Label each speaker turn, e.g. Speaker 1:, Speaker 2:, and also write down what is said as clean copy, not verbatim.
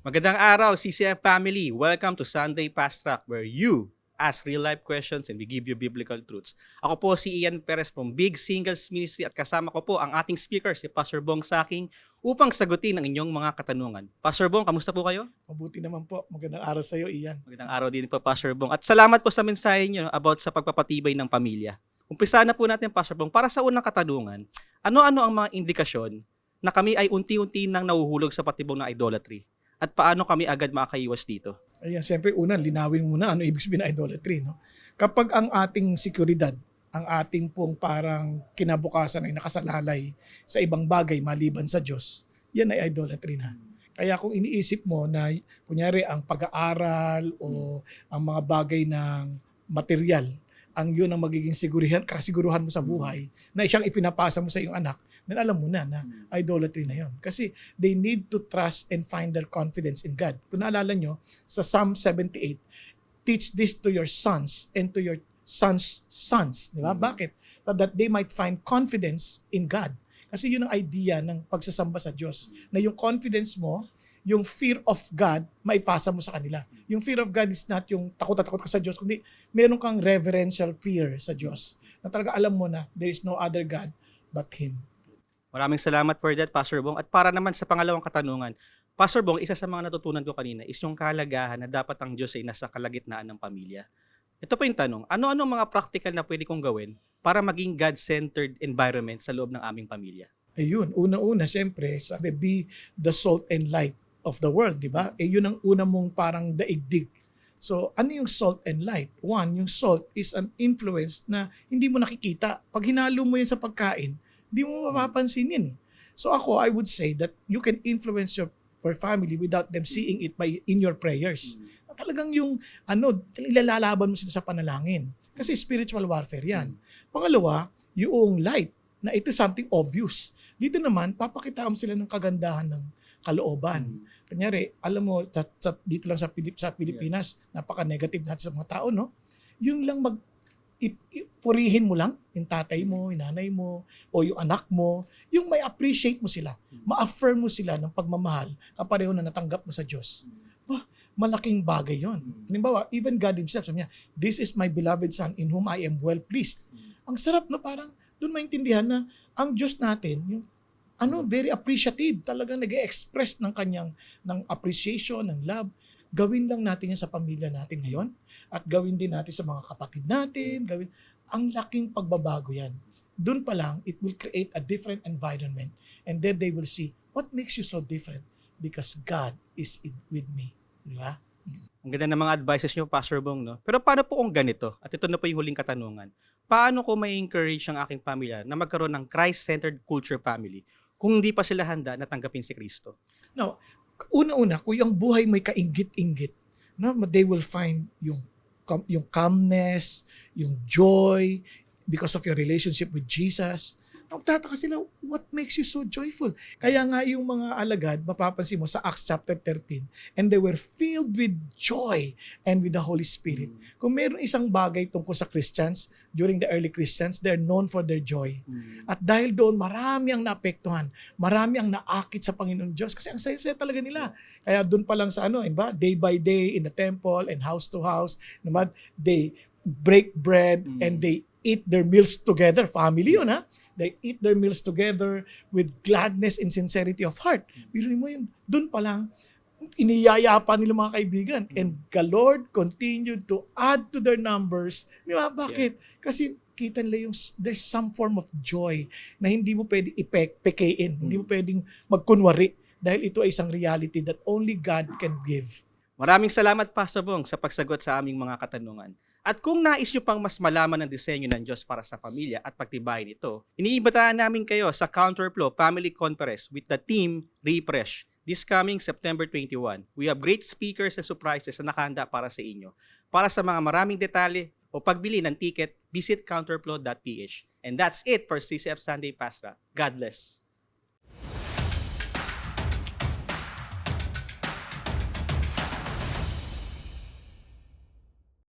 Speaker 1: Magandang araw, CCF family. Welcome to Sunday Fast Track where you ask real-life questions and we give you biblical truths. Ako po si Ian Perez from Big Singles Ministry at kasama ko po ang ating speaker, si Pastor Bong Saking, upang sagutin ang inyong mga katanungan. Pastor Bong, kamusta po kayo?
Speaker 2: Mabuti naman po. Magandang araw sa iyo, Ian.
Speaker 1: Magandang araw din po, Pastor Bong. At salamat po sa mensahe niyo about sa pagpapatibay ng pamilya. Umpisa na po natin, Pastor Bong. Para sa unang katanungan, ano-ano ang mga indikasyon na kami ay unti-unti nang nahuhulog sa patibong ng idolatry? At paano kami agad makakaiwas dito?
Speaker 2: Ayan, siyempre una, linawin muna ano ibig sabihin ng idolatry. No? Kapag ang ating seguridad, ang ating pong parang kinabukasan ay nakasalalay sa ibang bagay maliban sa Diyos, yan ay idolatry na. Kaya kung iniisip mo na, kunyari, ang pag-aaral o ang mga bagay ng material, ang yun ang magiging kasiguruhan mo sa buhay, na siyang ipinapasa mo sa iyong anak, then alam mo na idolatry na yun. Kasi they need to trust and find their confidence in God. Kung naalala nyo, sa Psalm 78, teach this to your sons and to your sons' sons. Di ba? Bakit? That they might find confidence in God. Kasi yun ang idea ng pagsasamba sa Diyos. Na yung confidence mo, yung fear of God, maipasa mo sa kanila. Yung fear of God is not yung takot na takot ka sa Diyos, kundi meron kang reverential fear sa Diyos. Na talaga alam mo na there is no other God but Him.
Speaker 1: Maraming salamat for that, Pastor Bong. At para naman sa pangalawang katanungan, Pastor Bong, isa sa mga natutunan ko kanina is yung kahalagahan na dapat ang Diyos ay nasa kalagitnaan ng pamilya. Ito pa yung tanong, ano-ano mga practical na pwede kong gawin para maging God-centered environment sa loob ng aming pamilya?
Speaker 2: Ayun, una-una, siyempre, sabi, be the salt and light of the world, di ba? Yun ang una mong parang daigdig. So, ano yung salt and light? One, yung salt is an influence na hindi mo nakikita. Pag hinalo mo yun sa pagkain, hindi mo mapapansin yan eh. So ako, I would say that you can influence your family without them seeing it in your prayers. Talagang yung, ilalalaban mo sila sa panalangin. Kasi spiritual warfare yan. Pangalawa, yung light, na ito something obvious. Dito naman, papakita mo sila ng kagandahan ng kalooban. Kanyari, alam mo, dito lang sa Pilipinas, napaka-negative natin sa mga tao, no? Yung lang purihin mo lang yung tatay mo, yung nanay mo, o yung anak mo, yung may appreciate mo sila, ma-affirm mo sila ng pagmamahal kapareho na natanggap mo sa Diyos. Malaking bagay yon. Halimbawa, even God Himself, sabi niya, this is my beloved Son in whom I am well pleased. Ang sarap na parang doon maintindihan na ang Diyos natin, yung very appreciative, talagang nag-express ng kanyang ng appreciation, ng love. Gawin lang natin yan sa pamilya natin ngayon at gawin din natin sa mga kapatid natin. Ang laking pagbabago yan. Doon pa lang, it will create a different environment and then they will see, what makes you so different? Because God is with me. Di ba?
Speaker 1: Ang ganda ng mga advices niyo, Pastor Bong, no? Pero paano po kung ganito? At ito na po yung huling katanungan. Paano ko may encourage ang aking pamilya na magkaroon ng Christ-centered culture family kung hindi pa sila handa na tanggapin si Kristo?
Speaker 2: No, una-una, kung yung buhay may kainggit-inggit, no, they will find yung calmness, yung joy, because of your relationship with Jesus. Magtataka sila, what makes you so joyful? Kaya nga yung mga alagad, mapapansin mo sa Acts chapter 13, and they were filled with joy and with the Holy Spirit. Kung meron isang bagay tungkol sa Christians, during the early Christians, they're known for their joy. At dahil doon, marami ang naapektuhan, marami ang naakit sa Panginoon Diyos, kasi ang saya-saya talaga nila. Kaya doon pa lang sa day by day in the temple and house to house, they break bread and they eat their meals together. Family yun, ha? They eat their meals together with gladness and sincerity of heart. Biruin mo yun, doon pa lang, iniyayapa nila mga kaibigan. And the Lord continued to add to their numbers. Di ba? Bakit? Kasi kita nila yung there's some form of joy na hindi mo pwedeng pekein, hindi mo pwedeng magkunwari dahil ito ay isang reality that only God can give.
Speaker 1: Maraming salamat, Pastor Bong, sa pagsagot sa aming mga katanungan. At kung nais nyo pang mas malaman ang disenyo ng Diyos para sa pamilya at pagtibayin ito, iniimbitahan namin kayo sa Counterflow Family Conference with the team Refresh this coming September 21. We have great speakers and surprises na nakahanda para sa inyo. Para sa mga maraming detalye o pagbili ng ticket, visit counterflow.ph. And that's it for CCF Sunday Fast Track. God bless.